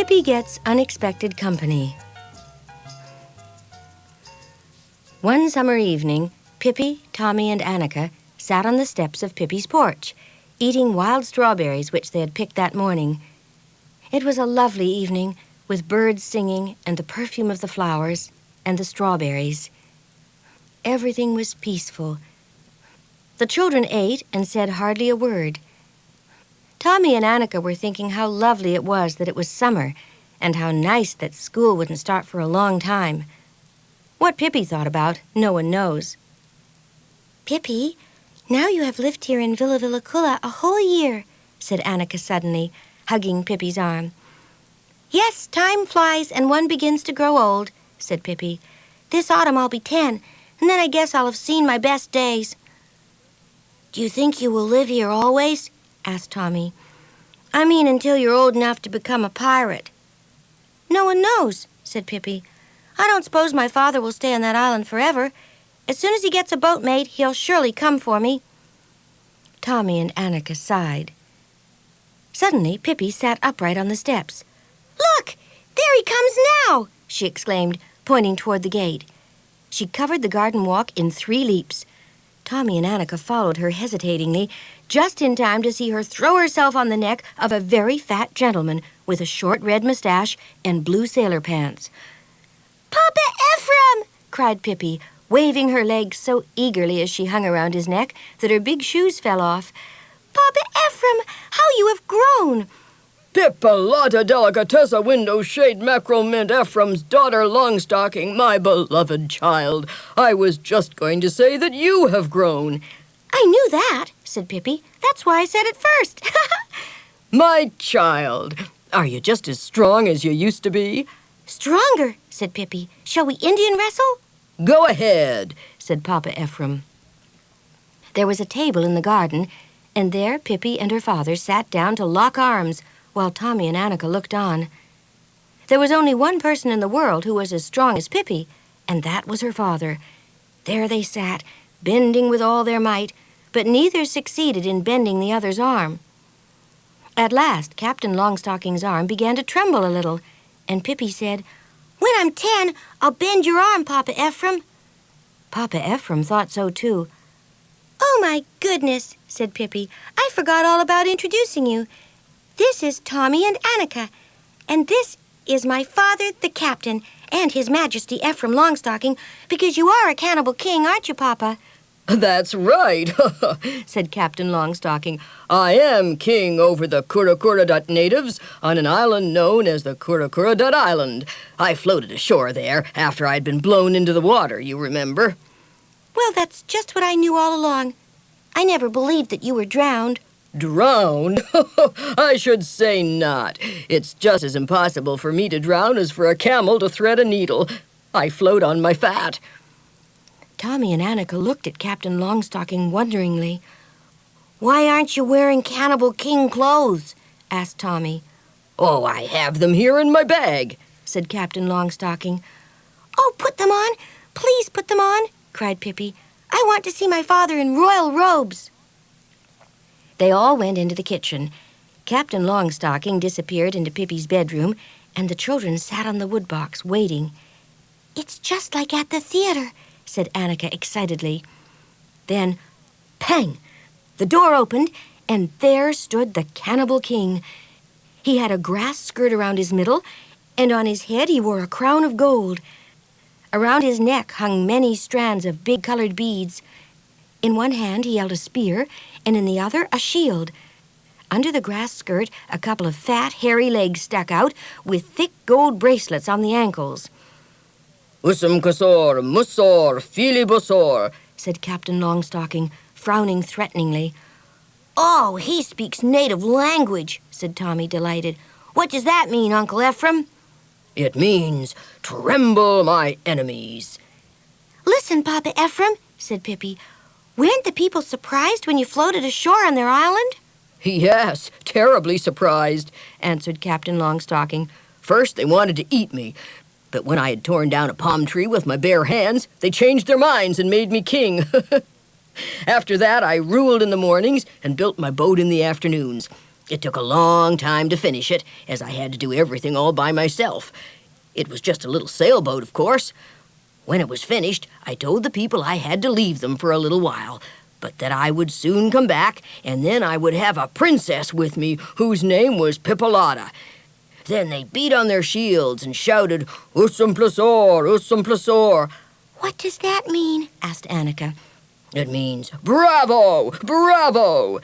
Pippy gets unexpected company. One summer evening, Pippy, Tommy, and Annika sat on the steps of Pippy's porch, eating wild strawberries which they had picked that morning. It was a lovely evening, with birds singing and the perfume of the flowers and the strawberries. Everything was peaceful. The children ate and said hardly a word. Tommy and Annika were thinking how lovely it was that it was summer, and how nice that school wouldn't start for a long time. What Pippy thought about, no one knows. "Pippy, now you have lived here in Villa Villacula a whole year," said Annika suddenly, hugging Pippy's arm. "Yes, time flies and one begins to grow old," said Pippy. "This autumn I'll be 10, and then I guess I'll have seen my best days." "Do you think you will live here always?" asked Tommy. "I mean until you're old enough to become a pirate." "No one knows," said Pippy. "I don't suppose my father will stay on that island forever. As soon as he gets a boat made, he'll surely come for me." Tommy and Annika sighed. Suddenly, Pippy sat upright on the steps. "Look! There he comes now!" she exclaimed, pointing toward the gate. She covered the garden walk in 3 leaps. Tommy and Annika followed her hesitatingly, just in time to see her throw herself on the neck of a very fat gentleman with a short red mustache and blue sailor pants. "Papa Ephraim!" cried Pippy, waving her legs so eagerly as she hung around his neck that her big shoes fell off. "Papa Ephraim, how you have grown!" "Pippalata delicatessa window shade mackerel mint Ephraim's daughter Longstocking, my beloved child. I was just going to say that you have grown." "I knew that," said Pippy. "That's why I said it first." "My child, are you just as strong as you used to be?" "Stronger," said Pippy. "Shall we Indian wrestle?" "Go ahead," said Papa Ephraim. There was a table in the garden, and there Pippy and her father sat down to lock arms, while Tommy and Annika looked on. There was only one person in the world who was as strong as Pippy, and that was her father. There they sat, bending with all their might, but neither succeeded in bending the other's arm. At last, Captain Longstocking's arm began to tremble a little, and Pippy said, "When I'm 10, I'll bend your arm, Papa Ephraim." Papa Ephraim thought so too. "Oh, my goodness," said Pippy. "I forgot all about introducing you. This is Tommy and Annika, and this is my father, the captain, and His Majesty Ephraim Longstocking, because you are a cannibal king, aren't you, Papa?" "That's right," said Captain Longstocking. "I am king over the Kurrakura natives on an island known as the Kurrakura Island. I floated ashore there after I'd been blown into the water, you remember." "Well, that's just what I knew all along. I never believed that you were drowned." "Drowned? I should say not. It's just as impossible for me to drown as for a camel to thread a needle. I float on my fat." Tommy and Annika looked at Captain Longstocking wonderingly. "Why aren't you wearing Cannibal King clothes?" asked Tommy. "Oh, I have them here in my bag," said Captain Longstocking. "Oh, put them on! Please put them on!" cried Pippy. "I want to see my father in royal robes." They all went into the kitchen. Captain Longstocking disappeared into Pippy's bedroom, and the children sat on the woodbox, waiting. "It's just like at the theater," said Annika excitedly. Then, pang! The door opened, and there stood the Cannibal King. He had a grass skirt around his middle, and on his head he wore a crown of gold. Around his neck hung many strands of big colored beads. In one hand he held a spear, and in the other a shield. Under the grass skirt, a couple of fat, hairy legs stuck out, with thick gold bracelets on the ankles. "Usum kasor, musor, filibusor," said Captain Longstocking, frowning threateningly. "Oh, he speaks native language," said Tommy, delighted. "What does that mean, Uncle Ephraim?" "It means, tremble, my enemies." "Listen, Papa Ephraim," said Pippy. "Weren't the people surprised when you floated ashore on their island?" "Yes, terribly surprised," answered Captain Longstocking. "First they wanted to eat me, but when I had torn down a palm tree with my bare hands, they changed their minds and made me king. After that, I ruled in the mornings and built my boat in the afternoons. It took a long time to finish it, as I had to do everything all by myself. It was just a little sailboat, of course. When it was finished, I told the people I had to leave them for a little while, but that I would soon come back, and then I would have a princess with me whose name was Pipolata. Then they beat on their shields and shouted, "Usum plusor, usum plusor." What does that mean? Asked Annika. It means, "Bravo! Bravo!"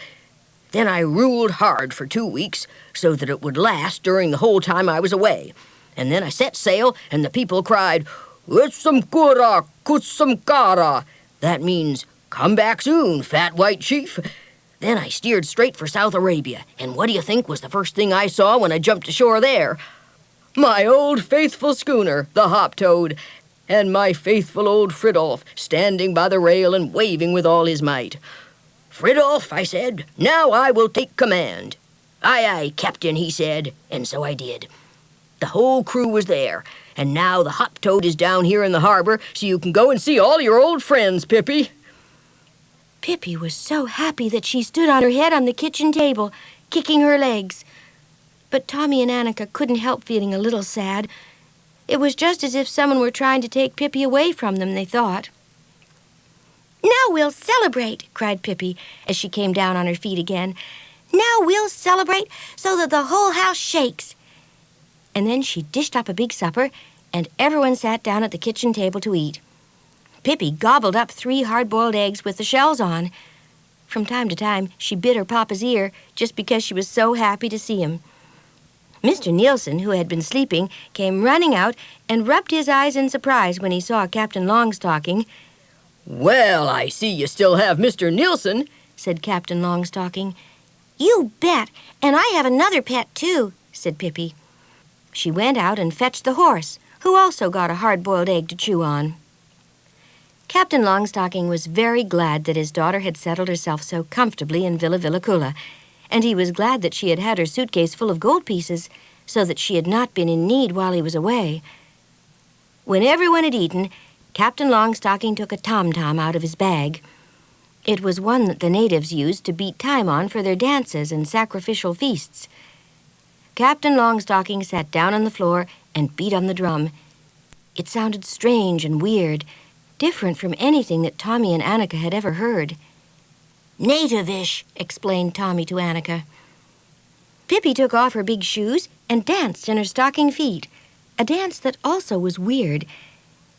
Then I ruled hard for 2 weeks, so that it would last during the whole time I was away. And then I set sail, and the people cried, "Utsamkura, kutsamkara." That means, "Come back soon, fat white chief." Then I steered straight for South Arabia, and what do you think was the first thing I saw when I jumped ashore there? My old faithful schooner, the Hop-Toad, and my faithful old Fridolf standing by the rail and waving with all his might. "Fridolf," I said, "now I will take command." "Aye, aye, Captain," he said, and so I did. The whole crew was there, and now the Hop-Toad is down here in the harbor, so you can go and see all your old friends, Pippy. Pippy was so happy that she stood on her head on the kitchen table, kicking her legs. But Tommy and Annika couldn't help feeling a little sad. It was just as if someone were trying to take Pippy away from them, they thought. "Now we'll celebrate," cried Pippy as she came down on her feet again. "Now we'll celebrate so that the whole house shakes." And then she dished up a big supper, and everyone sat down at the kitchen table to eat. Pippy gobbled up 3 hard-boiled eggs with the shells on. From time to time, she bit her papa's ear just because she was so happy to see him. Mr. Nielsen, who had been sleeping, came running out and rubbed his eyes in surprise when he saw Captain Longstocking. "Well, I see you still have Mr. Nielsen," said Captain Longstocking. "You bet, and I have another pet, too," said Pippy. She went out and fetched the horse, who also got a hard-boiled egg to chew on. Captain Longstocking was very glad that his daughter had settled herself so comfortably in Villa Villacula, and he was glad that she had had her suitcase full of gold pieces, so that she had not been in need while he was away. When everyone had eaten, Captain Longstocking took a tom-tom out of his bag. It was one that the natives used to beat time on for their dances and sacrificial feasts. Captain Longstocking sat down on the floor and beat on the drum. It sounded strange and weird, different from anything that Tommy and Annika had ever heard. "Native-ish," explained Tommy to Annika. Pippy took off her big shoes and danced in her stocking feet, a dance that also was weird.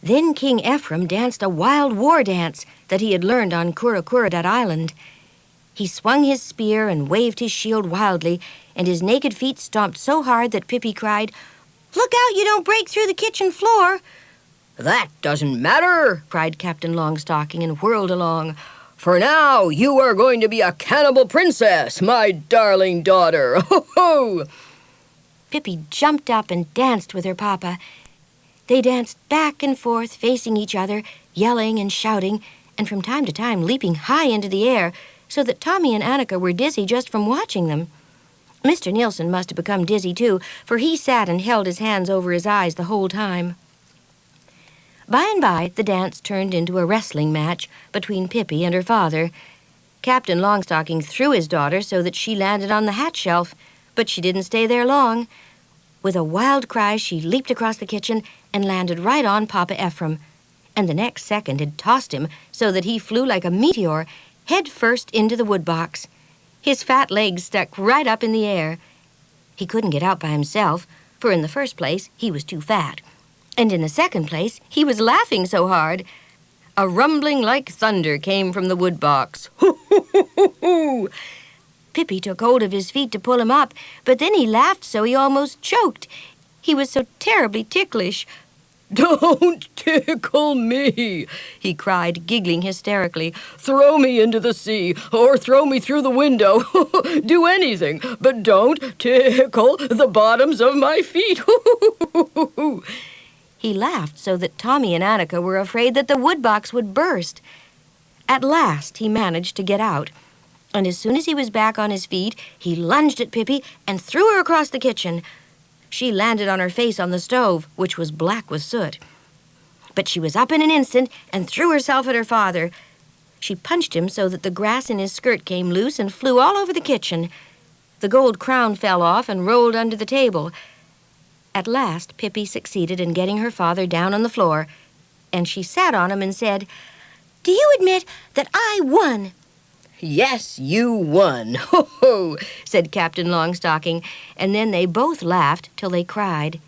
Then King Ephraim danced a wild war dance that he had learned on Kurrakuradat Island. He swung his spear and waved his shield wildly, and his naked feet stomped so hard that Pippy cried, "Look out you don't break through the kitchen floor!" "That doesn't matter," cried Captain Longstocking and whirled along. "For now you are going to be a cannibal princess, my darling daughter. Ho-ho!" Pippy jumped up and danced with her papa. They danced back and forth, facing each other, yelling and shouting, and from time to time leaping high into the air, so that Tommy and Annika were dizzy just from watching them. Mr. Nielsen must have become dizzy, too, for he sat and held his hands over his eyes the whole time. By and by, the dance turned into a wrestling match between Pippy and her father. Captain Longstocking threw his daughter so that she landed on the hat shelf, but she didn't stay there long. With a wild cry, she leaped across the kitchen and landed right on Papa Ephraim, and the next second had tossed him so that he flew like a meteor, head first into the woodbox. His fat legs stuck right up in the air. He couldn't get out by himself, for in the first place, he was too fat, and in the second place, he was laughing so hard. A rumbling like thunder came from the woodbox. Hoo-hoo-hoo-hoo-hoo! Pippy took hold of his feet to pull him up, but then he laughed so he almost choked. He was so terribly ticklish. "Don't tickle me," he cried, giggling hysterically. "Throw me into the sea, or throw me through the window. Do anything, but don't tickle the bottoms of my feet." He laughed so that Tommy and Annika were afraid that the woodbox would burst. At last he managed to get out, and as soon as he was back on his feet, he lunged at Pippy and threw her across the kitchen. She landed on her face on the stove, which was black with soot. But she was up in an instant and threw herself at her father. She punched him so that the grass in his skirt came loose and flew all over the kitchen. The gold crown fell off and rolled under the table. At last, Pippy succeeded in getting her father down on the floor, and she sat on him and said, "Do you admit that I won?" "Yes, you won. Ho, ho," said Captain Longstocking, and then they both laughed till they cried.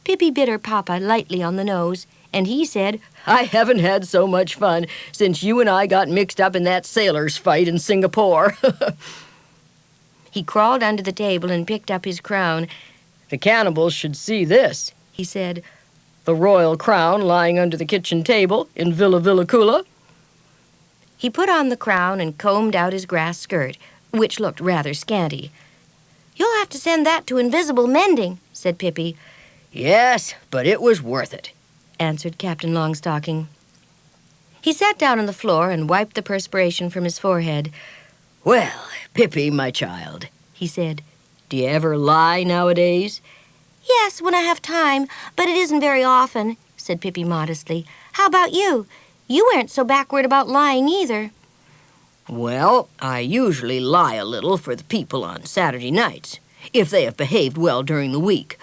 Pippy bit her papa lightly on the nose, and he said, "I haven't had so much fun since you and I got mixed up in that sailors' fight in Singapore." He crawled under the table and picked up his crown. "The cannibals should see this," he said. "The royal crown lying under the kitchen table in Villa Villacula." He put on the crown and combed out his grass skirt, which looked rather scanty. "You'll have to send that to invisible mending," said Pippy. "Yes, but it was worth it," answered Captain Longstocking. He sat down on the floor and wiped the perspiration from his forehead. "Well, Pippy, my child," he said, "do you ever lie nowadays?" "Yes, when I have time, but it isn't very often," said Pippy modestly. "How about you? You weren't so backward about lying either." "Well, I usually lie a little for the people on Saturday nights, if they have behaved well during the week.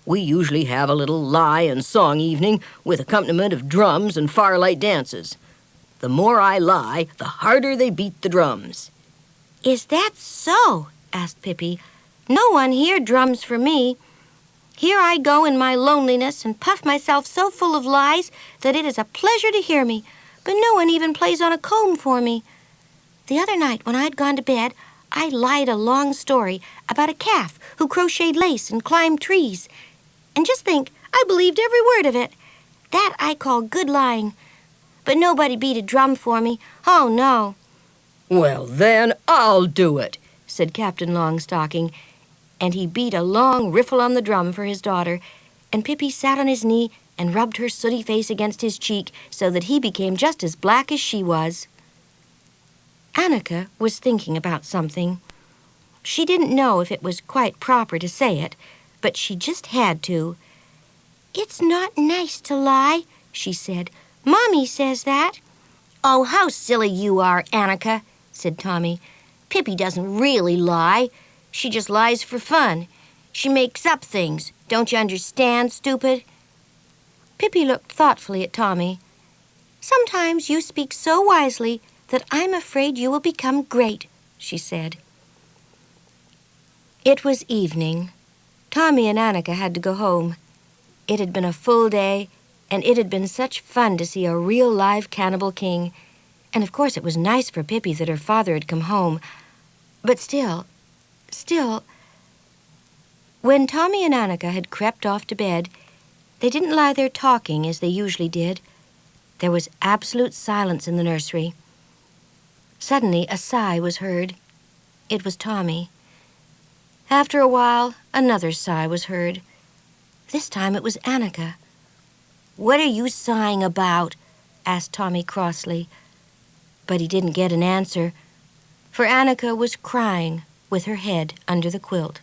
We usually have a little lie and song evening with accompaniment of drums and firelight dances. The more I lie, the harder they beat the drums." "Is that so?" asked Pippy. "No one here drums for me. Here I go in my loneliness and puff myself so full of lies that it is a pleasure to hear me, but no one even plays on a comb for me. The other night when I'd gone to bed, I lied a long story about a calf who crocheted lace and climbed trees. And just think, I believed every word of it. That I call good lying. But nobody beat a drum for me. Oh, no." "Well, then, I'll do it," said Captain Longstocking, and he beat a long riffle on the drum for his daughter, and Pippy sat on his knee and rubbed her sooty face against his cheek so that he became just as black as she was. Annika was thinking about something. She didn't know if it was quite proper to say it, but she just had to. "It's not nice to lie," she said. "Mommy says that." "Oh, how silly you are, Annika," said Tommy. "Pippy doesn't really lie. She just lies for fun. She makes up things. Don't you understand, stupid?" Pippy looked thoughtfully at Tommy. "Sometimes you speak so wisely that I'm afraid you will become great," she said. It was evening. Tommy and Annika had to go home. It had been a full day, and it had been such fun to see a real live cannibal king. And of course it was nice for Pippy that her father had come home. But still, when Tommy and Annika had crept off to bed, they didn't lie there talking as they usually did. There was absolute silence in the nursery. Suddenly a sigh was heard. It was Tommy. After a while, another sigh was heard. This time it was Annika. "What are you sighing about?" asked Tommy crossly. But he didn't get an answer, for Annika was crying with her head under the quilt.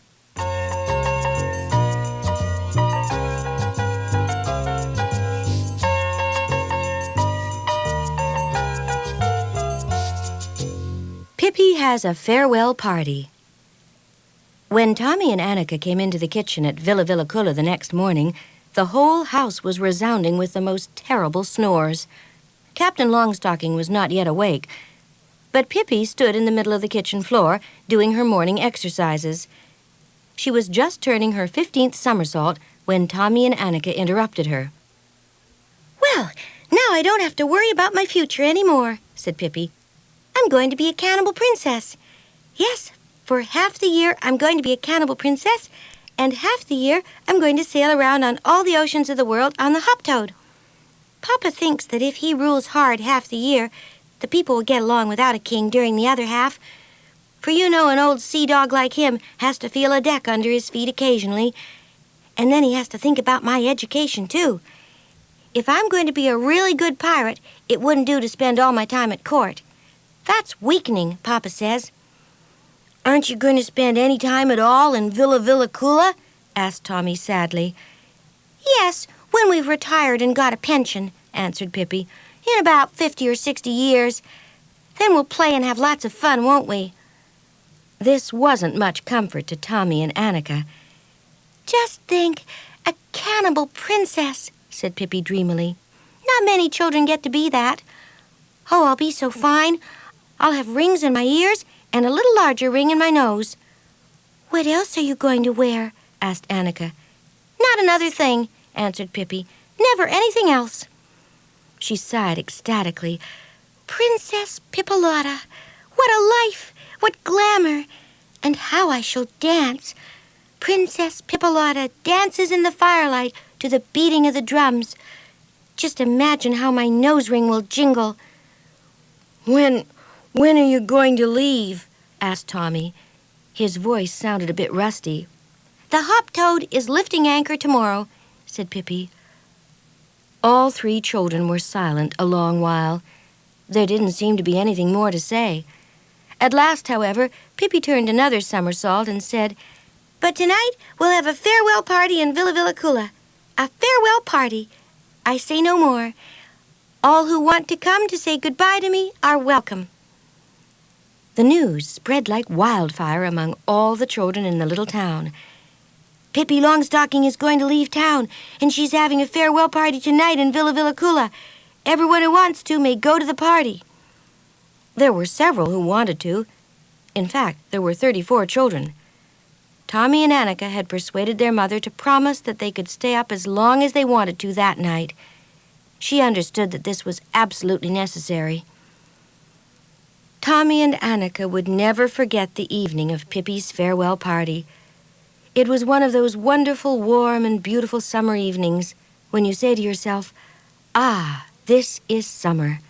Pippy has a farewell party. When Tommy and Annika came into the kitchen at Villa Villacula the next morning, the whole house was resounding with the most terrible snores. Captain Longstocking was not yet awake, but Pippy stood in the middle of the kitchen floor doing her morning exercises. She was just turning her 15th somersault when Tommy and Annika interrupted her. "Well, now I don't have to worry about my future anymore," said Pippy. "I'm going to be a cannibal princess. Yes, for half the year I'm going to be a cannibal princess, and half the year I'm going to sail around on all the oceans of the world on the hoptoad. Papa thinks that if he rules hard half the year, the people will get along without a king during the other half. For you know an old sea dog like him has to feel a deck under his feet occasionally, and then he has to think about my education, too. If I'm going to be a really good pirate, it wouldn't do to spend all my time at court. That's weakening, Papa says." "Aren't you going to spend any time at all in Villa Villacula?" asked Tommy sadly. "Yes, when we've retired and got a pension," answered Pippy. "In about 50 or 60 years. Then we'll play and have lots of fun, won't we?" This wasn't much comfort to Tommy and Annika. "Just think, a cannibal princess," said Pippy dreamily. "Not many children get to be that. Oh, I'll be so fine. I'll have rings in my ears and a little larger ring in my nose." "What else are you going to wear?" asked Annika. "Not another thing," answered Pippy. "Never anything else." She sighed ecstatically. "Princess Pippolotta! What a life! What glamour! And how I shall dance! Princess Pippolotta dances in the firelight to the beating of the drums. Just imagine how my nose ring will jingle." When are you going to leave?" asked Tommy. His voice sounded a bit rusty. "The hop-toad is lifting anchor tomorrow," said Pippy. All three children were silent a long while. There didn't seem to be anything more to say. At last, however, Pippy turned another somersault and said, "But tonight we'll have a farewell party in Villa Villacula. A farewell party. I say no more. All who want to come to say goodbye to me are welcome." The news spread like wildfire among all the children in the little town. "Pippi Longstocking is going to leave town, and she's having a farewell party tonight in Villa Villacula. Everyone who wants to may go to the party." There were several who wanted to. In fact, there were 34 children. Tommy and Annika had persuaded their mother to promise that they could stay up as long as they wanted to that night. She understood that this was absolutely necessary. Tommy and Annika would never forget the evening of Pippi's farewell party. It was one of those wonderful, warm, and beautiful summer evenings when you say to yourself, "Ah, this is summer."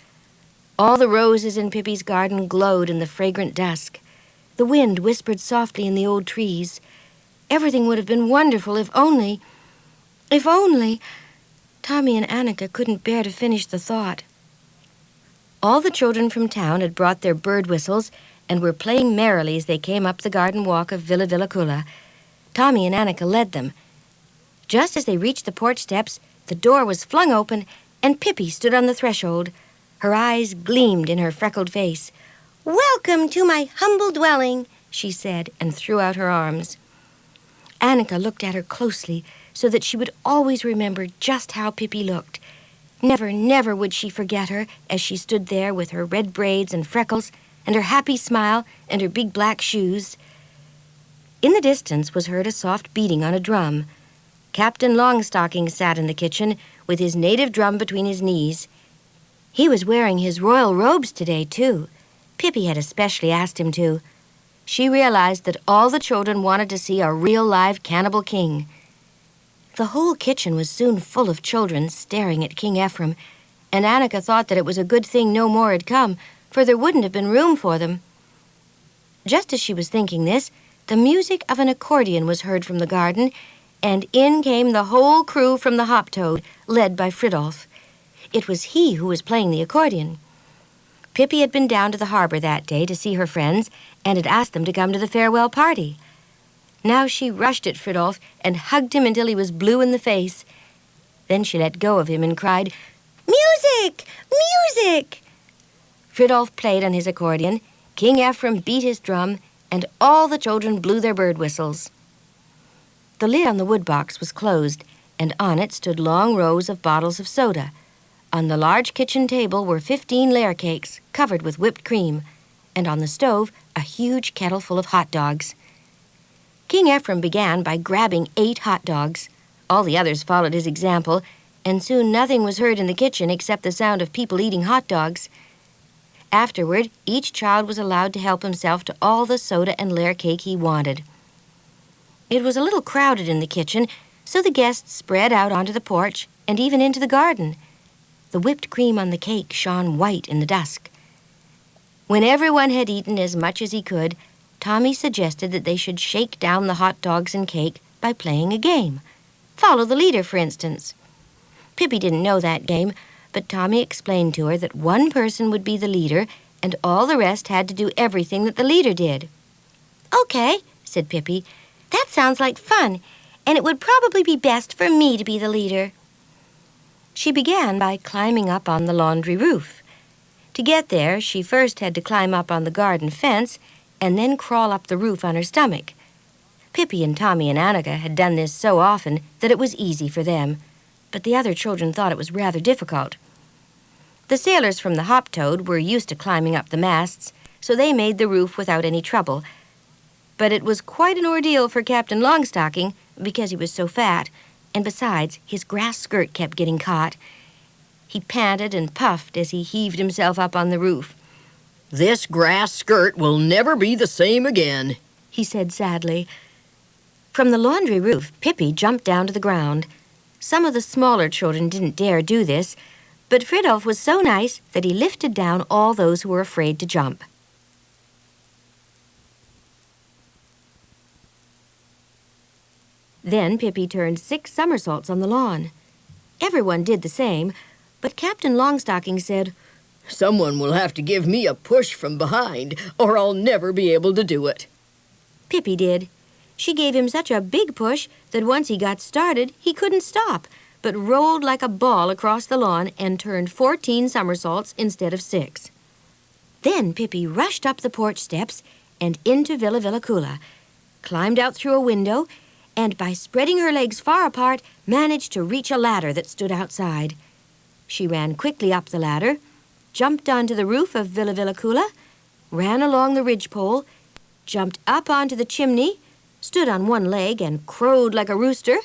All the roses in Pippi's garden glowed in the fragrant dusk. The wind whispered softly in the old trees. Everything would have been wonderful if only... Tommy and Annika couldn't bear to finish the thought. All the children from town had brought their bird whistles and were playing merrily as they came up the garden walk of Villa Villacula. Tommy and Annika led them. Just as they reached the porch steps, the door was flung open and Pippy stood on the threshold. Her eyes gleamed in her freckled face. "Welcome to my humble dwelling," she said, and threw out her arms. Annika looked at her closely so that she would always remember just how Pippy looked. Never, never would she forget her as she stood there with her red braids and freckles and her happy smile and her big black shoes. In the distance was heard a soft beating on a drum. Captain Longstocking sat in the kitchen with his native drum between his knees. He was wearing his royal robes today, too. Pippy had especially asked him to. She realized that all the children wanted to see a real live cannibal king. The whole kitchen was soon full of children staring at King Ephraim, and Annika thought that it was a good thing no more had come, for there wouldn't have been room for them. Just as she was thinking this, the music of an accordion was heard from the garden, and in came the whole crew from the hop-toad, led by Fridolf. It was he who was playing the accordion. Pippy had been down to the harbor that day to see her friends and had asked them to come to the farewell party. Now she rushed at Fridolf and hugged him until he was blue in the face. Then she let go of him and cried, "Music! Music!" Fridolf played on his accordion, King Ephraim beat his drum, and all the children blew their bird whistles. The lid on the woodbox was closed, and on it stood long rows of bottles of soda. On the large kitchen table were 15 layer cakes covered with whipped cream, and on the stove a huge kettle full of hot dogs. King Ephraim began by grabbing 8 hot dogs. All the others followed his example, and soon nothing was heard in the kitchen except the sound of people eating hot dogs. Afterward, each child was allowed to help himself to all the soda and layer cake he wanted. It was a little crowded in the kitchen, so the guests spread out onto the porch and even into the garden. The whipped cream on the cake shone white in the dusk. When everyone had eaten as much as he could, Tommy suggested that they should shake down the hot dogs and cake by playing a game. Follow the leader, for instance. Pippy didn't know that game, but Tommy explained to her that one person would be the leader and all the rest had to do everything that the leader did. "Okay," said Pippy. "That sounds like fun, and it would probably be best for me to be the leader." She began by climbing up on the laundry roof. To get there, she first had to climb up on the garden fence and then crawl up the roof on her stomach. Pippy and Tommy and Annika had done this so often that it was easy for them, but the other children thought it was rather difficult. The sailors from the Hop Toad were used to climbing up the masts, so they made the roof without any trouble. But it was quite an ordeal for Captain Longstocking because he was so fat, and besides, his grass skirt kept getting caught. He panted and puffed as he heaved himself up on the roof. "This grass skirt will never be the same again," he said sadly. From the laundry roof, Pippy jumped down to the ground. Some of the smaller children didn't dare do this, but Fridolf was so nice that he lifted down all those who were afraid to jump. Then Pippy turned 6 somersaults on the lawn. Everyone did the same, but Captain Longstocking said, "Someone will have to give me a push from behind, or I'll never be able to do it." Pippy did. She gave him such a big push that once he got started, he couldn't stop, but rolled like a ball across the lawn and turned 14 somersaults instead of 6. Then Pippy rushed up the porch steps and into Villa Villacula, climbed out through a window, and by spreading her legs far apart, managed to reach a ladder that stood outside. She ran quickly up the ladder, jumped onto the roof of Villa Villacula, ran along the ridgepole, jumped up onto the chimney, stood on one leg and crowed like a rooster,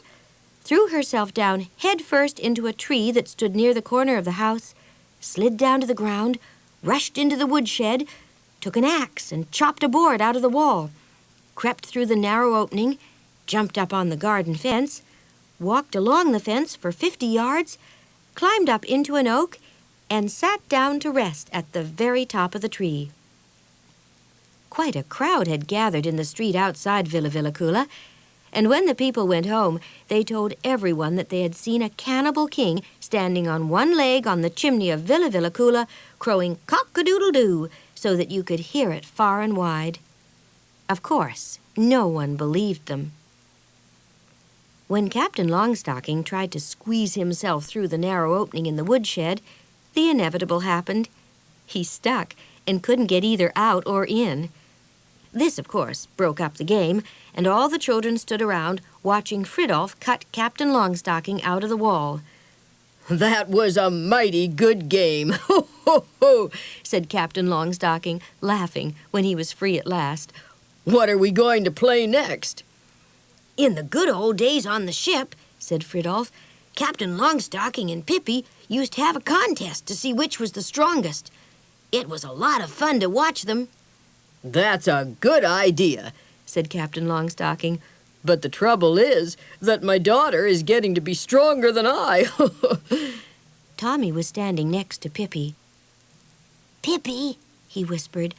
threw herself down head first into a tree that stood near the corner of the house, slid down to the ground, rushed into the woodshed, took an axe and chopped a board out of the wall, crept through the narrow opening, jumped up on the garden fence, walked along the fence for 50 yards, climbed up into an oak, and sat down to rest at the very top of the tree. Quite a crowd had gathered in the street outside Villa Villacula, and when the people went home, they told everyone that they had seen a cannibal king standing on one leg on the chimney of Villa Villacula, crowing cock-a-doodle-doo, so that you could hear it far and wide. Of course, no one believed them. When Captain Longstocking tried to squeeze himself through the narrow opening in the woodshed, the inevitable happened. He stuck and couldn't get either out or in. This, of course, broke up the game, and all the children stood around watching Fridolf cut Captain Longstocking out of the wall. "That was a mighty good game, ho, ho, ho," said Captain Longstocking, laughing when he was free at last. "What are we going to play next?" "In the good old days on the ship," said Fridolf, "Captain Longstocking and Pippy used to have a contest to see which was the strongest. It was a lot of fun to watch them." "That's a good idea," said Captain Longstocking. "But the trouble is that my daughter is getting to be stronger than I." Tommy was standing next to Pippy. "Pippy," he whispered,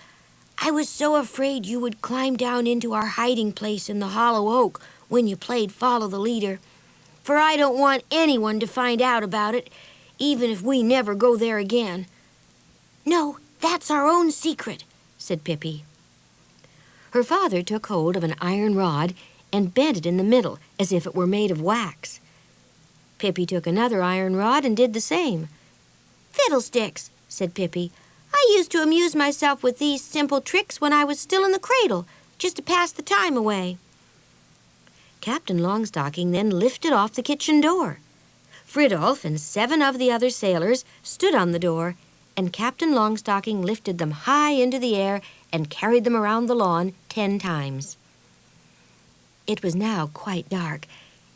"I was so afraid you would climb down into our hiding place in the hollow oak when you played Follow the Leader. For I don't want anyone to find out about it, even if we never go there again." "No, that's our own secret," said Pippy. Her father took hold of an iron rod and bent it in the middle as if it were made of wax. Pippy took another iron rod and did the same. "Fiddlesticks," said Pippy. "I used to amuse myself with these simple tricks when I was still in the cradle, just to pass the time away." Captain Longstocking then lifted off the kitchen door. Fridolf and 7 of the other sailors stood on the door, and Captain Longstocking lifted them high into the air and carried them around the lawn 10 times. It was now quite dark,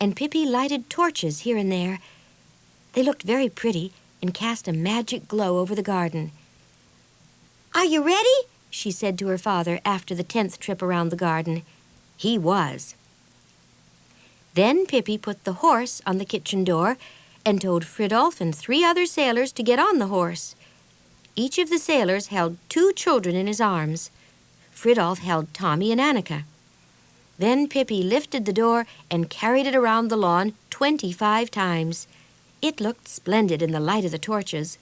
and Pippy lighted torches here and there. They looked very pretty and cast a magic glow over the garden. "Are you ready?" she said to her father after the 10th trip around the garden. He was. Then Pippy put the horse on the kitchen door and told Fridolf and 3 other sailors to get on the horse. Each of the sailors held 2 children in his arms. Fridolf held Tommy and Annika. Then Pippy lifted the door and carried it around the lawn 25 times. It looked splendid in the light of the torches.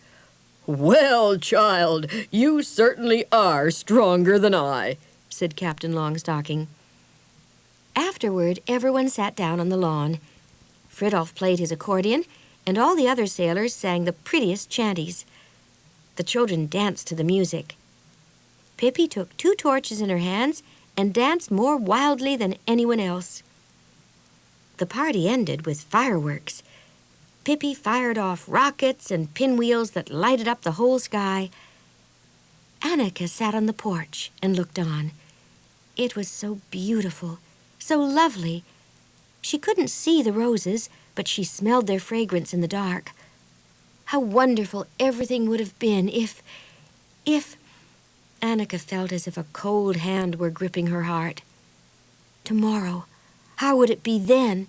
"Well, child, you certainly are stronger than I," said Captain Longstocking. Afterward, everyone sat down on the lawn. Fridolf played his accordion, and all the other sailors sang the prettiest chanties. The children danced to the music. Pippy took 2 torches in her hands and danced more wildly than anyone else. The party ended with fireworks. Pippy fired off rockets and pinwheels that lighted up the whole sky. Annika sat on the porch and looked on. It was so beautiful, so lovely. She couldn't see the roses, but she smelled their fragrance in the dark. How wonderful everything would have been if... Annika felt as if a cold hand were gripping her heart. Tomorrow, how would it be then?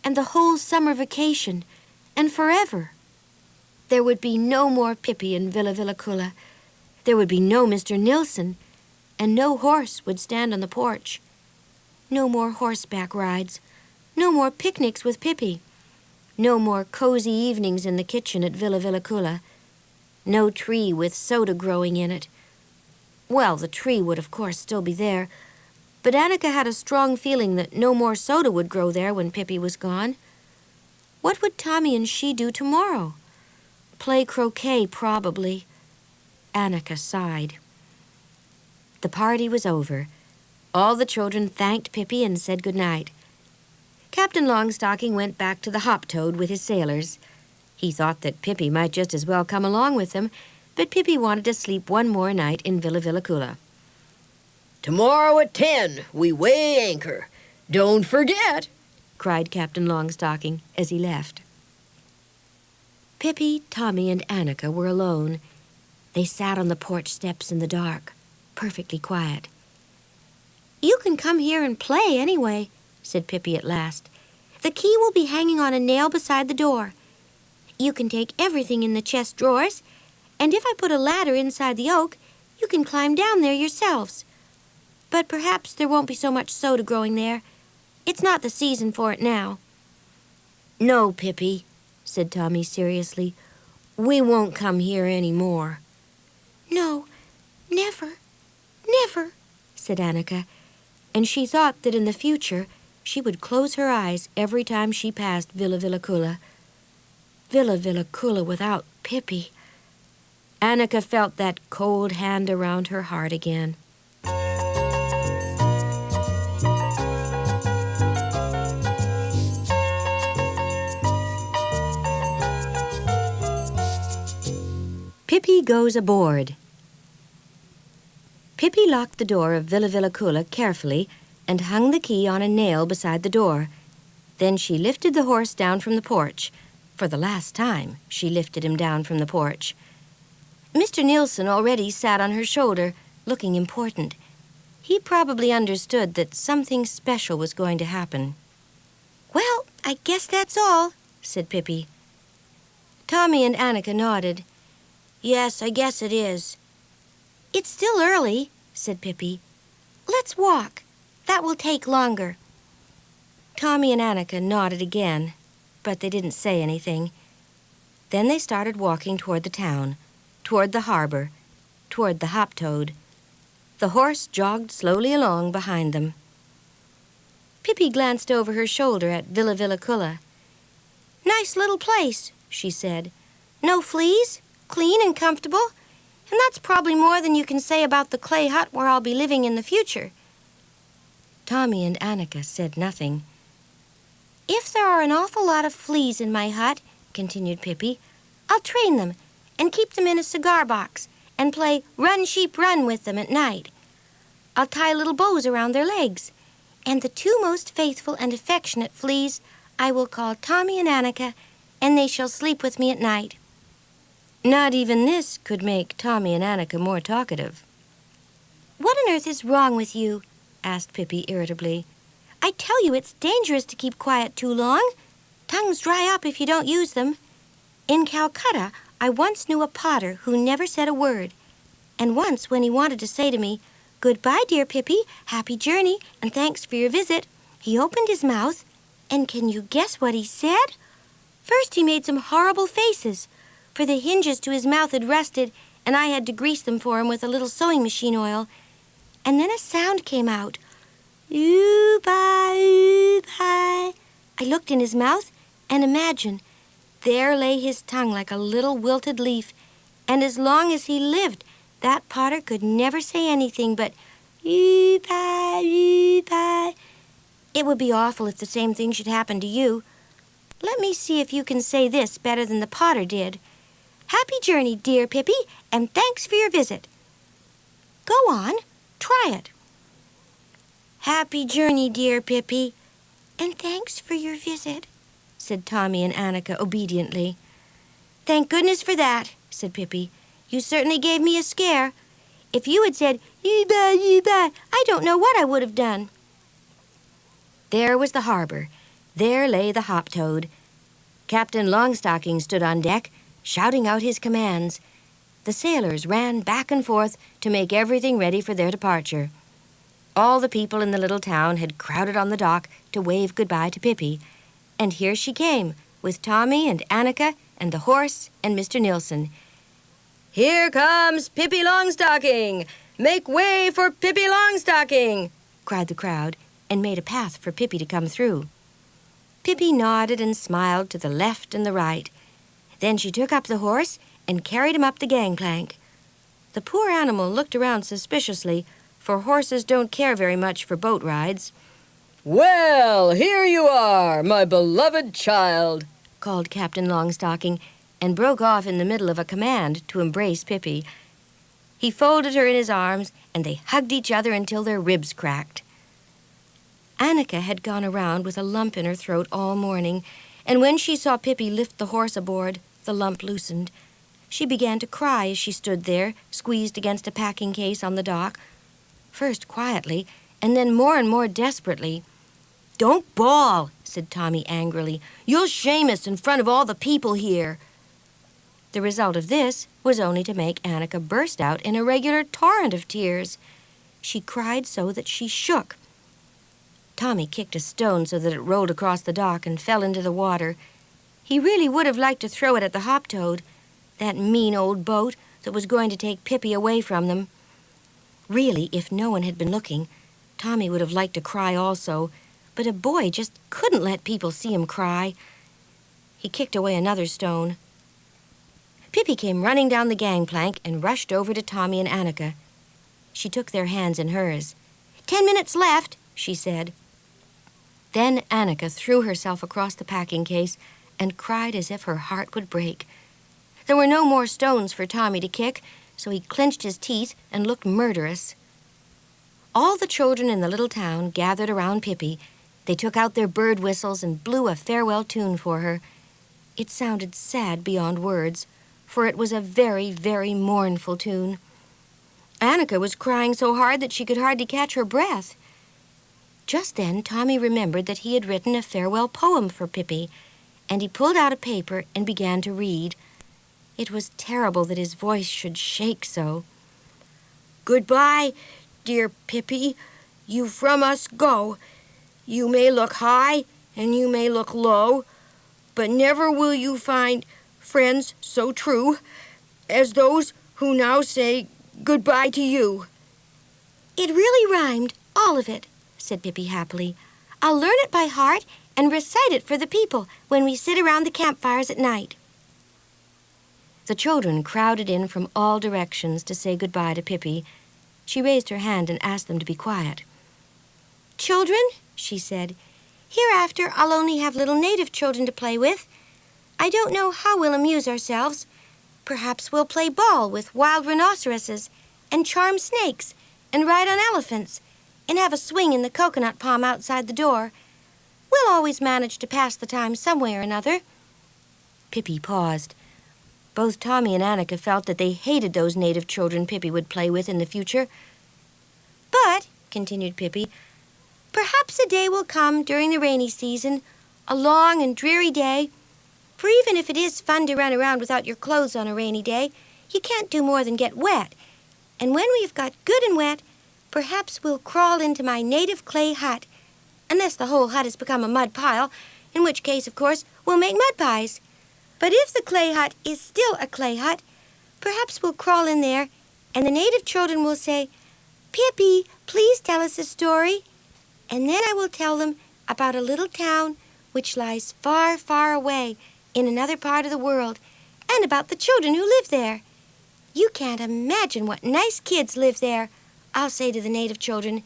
And the whole summer vacation, and forever? There would be no more Pippy in Villa Villaculla. There would be no Mr. Nilsson, and no horse would stand on the porch. No more horseback rides. No more picnics with Pippy. No more cozy evenings in the kitchen at Villa Villaculla. No tree with soda growing in it. Well, the tree would of course still be there, but Annika had a strong feeling that no more soda would grow there when Pippy was gone. What would Tommy and she do tomorrow? Play croquet, probably. Annika sighed. The party was over. All the children thanked Pippy and said good night. Captain Longstocking went back to the Hop-Toad with his sailors. He thought that Pippy might just as well come along with them, but Pippy wanted to sleep one more night in Villa Villaculla. Tomorrow at 10, we weigh anchor. Don't forget, cried Captain Longstocking as he left. Pippy, Tommy, and Annika were alone. They sat on the porch steps in the dark, perfectly quiet. "You can come here and play anyway," said Pippy at last. "The key will be hanging on a nail beside the door. You can take everything in the chest drawers, and if I put a ladder inside the oak, you can climb down there yourselves. But perhaps there won't be so much soda growing there. It's not the season for it now." "No, Pippy," said Tommy seriously. "We won't come here any more." "No, never, never," said Annika, and she thought that in the future she would close her eyes every time she passed Villa Villaculla. Villa Villaculla without Pippy. Annika felt that cold hand around her heart again. Pippy goes aboard. Pippy locked the door of Villa Villaculla carefully and hung the key on a nail beside the door. Then she lifted the horse down from the porch. For the last time, she lifted him down from the porch. Mr. Nilsson already sat on her shoulder, looking important. He probably understood that something special was going to happen. "Well, I guess that's all," said Pippy. Tommy and Annika nodded. "Yes, I guess it is." "It's still early," said Pippy. "Let's walk. That will take longer." Tommy and Annika nodded again, but they didn't say anything. Then they started walking toward the town, toward the harbor, toward the Hop-Toad. The horse jogged slowly along behind them. Pippy glanced over her shoulder at Villa Villaculla. "Nice little place," she said. "No fleas, clean and comfortable, and that's probably more than you can say about the clay hut where I'll be living in the future." Tommy and Annika said nothing. "If there are an awful lot of fleas in my hut," continued Pippy, "I'll train them and keep them in a cigar box and play Run, Sheep, Run with them at night. I'll tie little bows around their legs, and the 2 most faithful and affectionate fleas I will call Tommy and Annika, and they shall sleep with me at night." Not even this could make Tommy and Annika more talkative. "What on earth is wrong with you?" asked Pippy irritably. "I tell you it's dangerous to keep quiet too long. Tongues dry up if you don't use them. In Calcutta, I once knew a potter who never said a word. And once when he wanted to say to me, 'Goodbye, dear Pippy, happy journey, and thanks for your visit,' he opened his mouth, and can you guess what he said? First he made some horrible faces, for the hinges to his mouth had rusted, and I had to grease them for him with a little sewing machine oil. And then a sound came out. Ooh-bye, ooh-bye. I looked in his mouth, and imagine, there lay his tongue like a little wilted leaf, and as long as he lived, That potter could never say anything but "ee-pie, ee-pie." It would be awful if the same thing should happen to you. Let me see if you can say this better than the potter did. Happy journey, dear Pippy, and thanks for your visit. Go on, try it. Happy journey, dear Pippy, and thanks for your visit, said Tommy and Annika obediently. Thank goodness for that, said Pippy. You certainly gave me a scare. If you had said, "Ee-bye, ee-bye," I don't know what I would have done. There was the harbor. There lay the hop-toad. Captain Longstocking stood on deck, shouting out his commands. The sailors ran back and forth to make everything ready for their departure. All the people in the little town had crowded on the dock to wave goodbye to Pippy, and here she came, with Tommy and Annika and the horse and Mr. Nilsson. Here comes Pippi Longstocking! Make way for Pippi Longstocking! Cried the crowd, and made a path for Pippy to come through. Pippy nodded and smiled to the left and the right. Then she took up the horse and carried him up the gangplank. The poor animal looked around suspiciously, for horses don't care very much for boat rides. Well, here you are, my beloved child, called Captain Longstocking, and broke off in the middle of a command to embrace Pippy. He folded her in his arms, and they hugged each other until their ribs cracked. Annika had gone around with a lump in her throat all morning, and when she saw Pippy lift the horse aboard, the lump loosened. She began to cry as she stood there, squeezed against a packing case on the dock, first quietly, and then more and more desperately. "Don't bawl," said Tommy angrily. "You'll shame us in front of all the people here." The result of this was only to make Annika burst out in a regular torrent of tears. She cried so that she shook. Tommy kicked a stone so that it rolled across the dock and fell into the water. He really would have liked to throw it at the hop-toad, that mean old boat that was going to take Pippy away from them. Really, if no one had been looking, Tommy would have liked to cry also, but a boy just couldn't let people see him cry. He kicked away another stone. Pippy came running down the gangplank and rushed over to Tommy and Annika. She took their hands in hers. 10 minutes left," she said. Then Annika threw herself across the packing case and cried as if her heart would break. There were no more stones for Tommy to kick, so he clenched his teeth and looked murderous. All the children in the little town gathered around Pippy. They took out their bird whistles and blew a farewell tune for her. It sounded sad beyond words, for it was a very, very mournful tune. Annika was crying so hard that she could hardly catch her breath. Just then Tommy remembered that he had written a farewell poem for Pippy, and he pulled out a paper and began to read. It was terrible that his voice should shake so. "Goodbye, dear Pippy, you from us go. You may look high and you may look low, but never will you find friends so true as those who now say goodbye to you." "It really rhymed, all of it," said Pippy happily. "I'll learn it by heart and recite it for the people when we sit around the campfires at night." The children crowded in from all directions to say goodbye to Pippy. She raised her hand and asked them to be quiet. "Children," she said, "hereafter I'll only have little native children to play with. I don't know how we'll amuse ourselves. Perhaps we'll play ball with wild rhinoceroses and charm snakes and ride on elephants and have a swing in the coconut palm outside the door. We'll always manage to pass the time some way or another." Pippy paused. Both Tommy and Annika felt that they hated those native children Pippy would play with in the future. "But," continued Pippy, "perhaps a day will come during the rainy season, a long and dreary day. For even if it is fun to run around without your clothes on a rainy day, you can't do more than get wet. And when we've got good and wet, perhaps we'll crawl into my native clay hut, unless the whole hut has become a mud pile, in which case, of course, we'll make mud pies. But if the clay hut is still a clay hut, perhaps we'll crawl in there, and the native children will say, 'Pippy, please tell us a story.' And then I will tell them about a little town which lies far, far away in another part of the world, and about the children who live there. You can't imagine what nice kids live there, I'll say to the native children.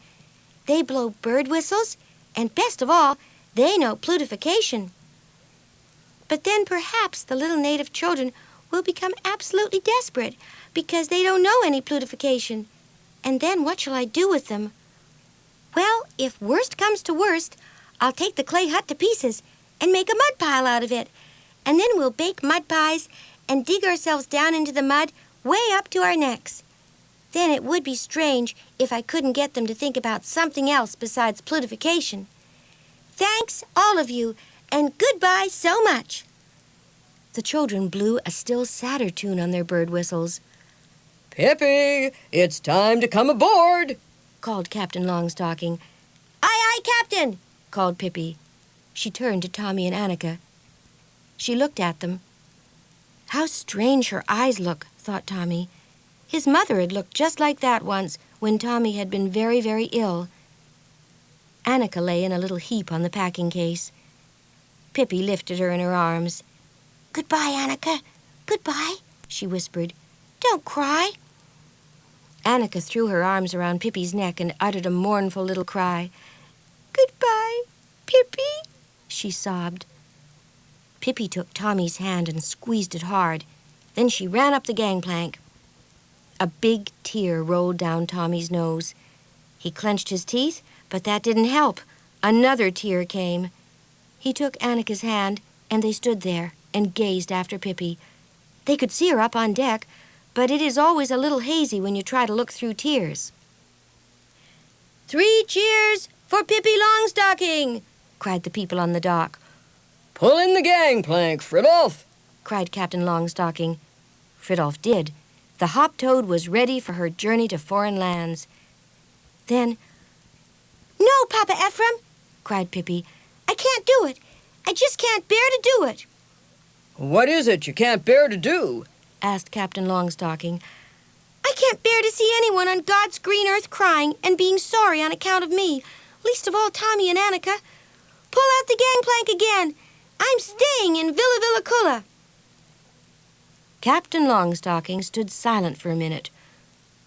They blow bird whistles, and best of all, they know plutification. But then perhaps the little native children will become absolutely desperate because they don't know any plutification. And then what shall I do with them? Well, if worst comes to worst, I'll take the clay hut to pieces and make a mud pile out of it. And then we'll bake mud pies and dig ourselves down into the mud way up to our necks. Then it would be strange if I couldn't get them to think about something else besides plutification. Thanks, all of you, and goodbye so much. The children blew a still sadder tune on their bird whistles. Pippy, it's time to come aboard, called Captain Longstocking. Aye, aye, Captain, called Pippy. She turned to Tommy and Annika. She looked at them. How strange her eyes look, thought Tommy. His mother had looked just like that once when Tommy had been very, very ill. Annika lay in a little heap on the packing case. Pippy lifted her in her arms. Goodbye, Annika. Goodbye, she whispered. Don't cry. Annika threw her arms around Pippy's neck and uttered a mournful little cry. Goodbye, Pippy, she sobbed. Pippy took Tommy's hand and squeezed it hard. Then she ran up the gangplank. A big tear rolled down Tommy's nose. He clenched his teeth, but that didn't help. Another tear came. He took Annika's hand, and they stood there and gazed after Pippy. They could see her up on deck, but it is always a little hazy when you try to look through tears. 3 cheers for Pippy Longstocking, cried the people on the dock. Pull in the gangplank, Fridolf, cried Captain Longstocking. Fridolf did. The hop-toad was ready for her journey to foreign lands. Then, No, Papa Ephraim, cried Pippy. I can't do it. I just can't bear to do it. What is it you can't bear to do? Asked Captain Longstocking. I can't bear to see anyone on God's green earth crying and being sorry on account of me, least of all Tommy and Annika. Pull out the gangplank again. I'm staying in Villa. Captain Longstocking stood silent for a minute.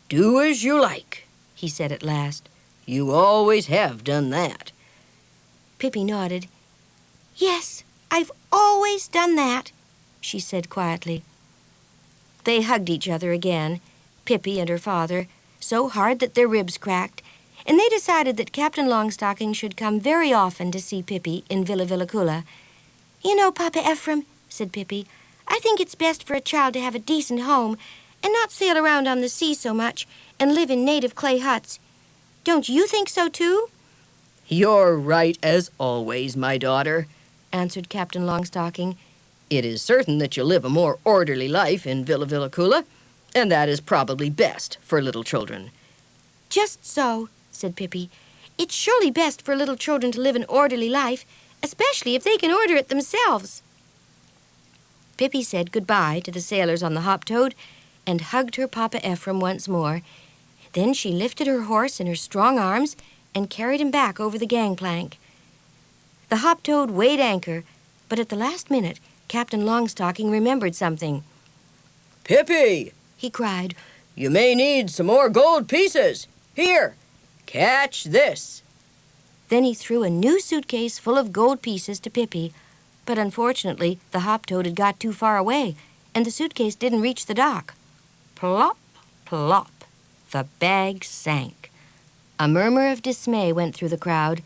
Do as you like, he said at last. You always have done that. Pippy nodded. Yes, I've always done that, she said quietly. They hugged each other again, Pippy and her father, so hard that their ribs cracked, and they decided that Captain Longstocking should come very often to see Pippy in Villa. You know, Papa Ephraim, said Pippy, I think it's best for a child to have a decent home and not sail around on the sea so much and live in native clay huts. Don't you think so, too? You're right as always, my daughter, answered Captain Longstocking. It is certain that you live a more orderly life in Villa, and that is probably best for little children. Just so, said Pippy. It's surely best for little children to live an orderly life, especially if they can order it themselves. Pippy said goodbye to the sailors on the hop-toad and hugged her Papa Ephraim once more. Then she lifted her horse in her strong arms and carried him back over the gangplank. The hop-toad weighed anchor, but at the last minute, Captain Longstocking remembered something. Pippy, he cried, you may need some more gold pieces. Here, catch this. Then he threw a new suitcase full of gold pieces to Pippy, but unfortunately the hop-toad had got too far away, and the suitcase didn't reach the dock. Plop, plop, the bag sank. A murmur of dismay went through the crowd,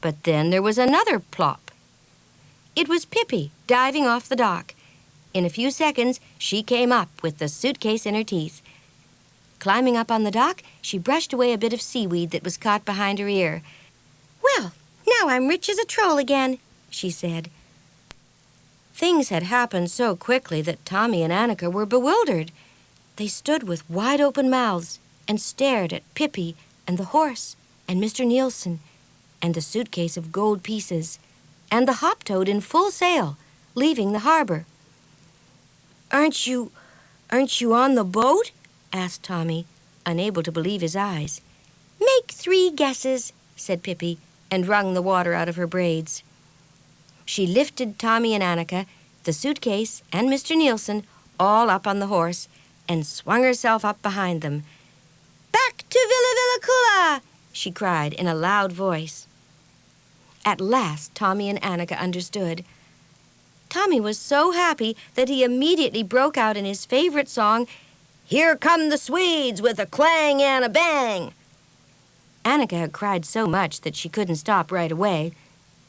but then there was another plop. It was Pippy diving off the dock. In a few seconds, she came up with the suitcase in her teeth. Climbing up on the dock, she brushed away a bit of seaweed that was caught behind her ear. Well, now I'm rich as a troll again, she said. Things had happened so quickly that Tommy and Annika were bewildered. They stood with wide-open mouths and stared at Pippy and the horse and Mr. Nielsen and the suitcase of gold pieces and the hop-toad in full sail, leaving the harbor. Aren't you on the boat? Asked Tommy, unable to believe his eyes. Make 3 guesses, said Pippy, and wrung the water out of her braids. She lifted Tommy and Annika, the suitcase, and Mr. Nielsen all up on the horse, and swung herself up behind them. "Back to Villa Villacula!" she cried in a loud voice. At last, Tommy and Annika understood. Tommy was so happy that he immediately broke out in his favorite song, "Here come the Swedes with a clang and a bang." Annika had cried so much that she couldn't stop right away.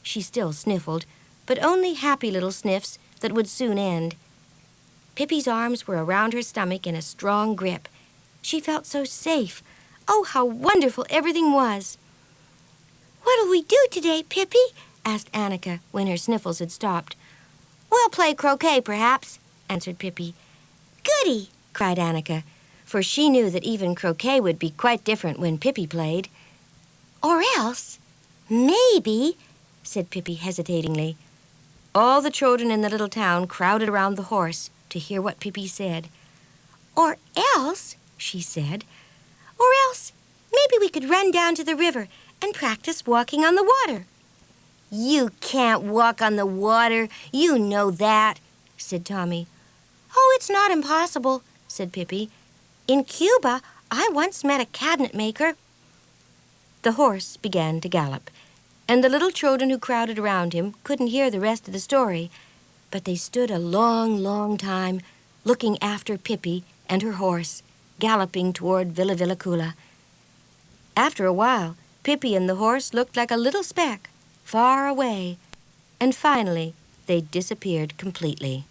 She still sniffled, but only happy little sniffs that would soon end. Pippi's arms were around her stomach in a strong grip. She felt so safe. Oh, how wonderful everything was. "What'll we do today, Pippy?" asked Annika when her sniffles had stopped. "We'll play croquet, perhaps," answered Pippy. "Goody!" cried Annika, for she knew that even croquet would be quite different when Pippy played. "Or else, maybe," said Pippy hesitatingly. All the children in the little town crowded around the horse to hear what Pippy said. "Or else," she said, "or else maybe we could run down to the river and practice walking on the water." "You can't walk on the water, you know that," said Tommy. "Oh, it's not impossible," said Pippy. "In Cuba, I once met a cabinet maker." The horse began to gallop, and the little children who crowded around him couldn't hear the rest of the story, but they stood a long, long time looking after Pippy and her horse, galloping toward Villa Villacula. After a while, Pippy and the horse looked like a little speck, far away, and finally they disappeared completely.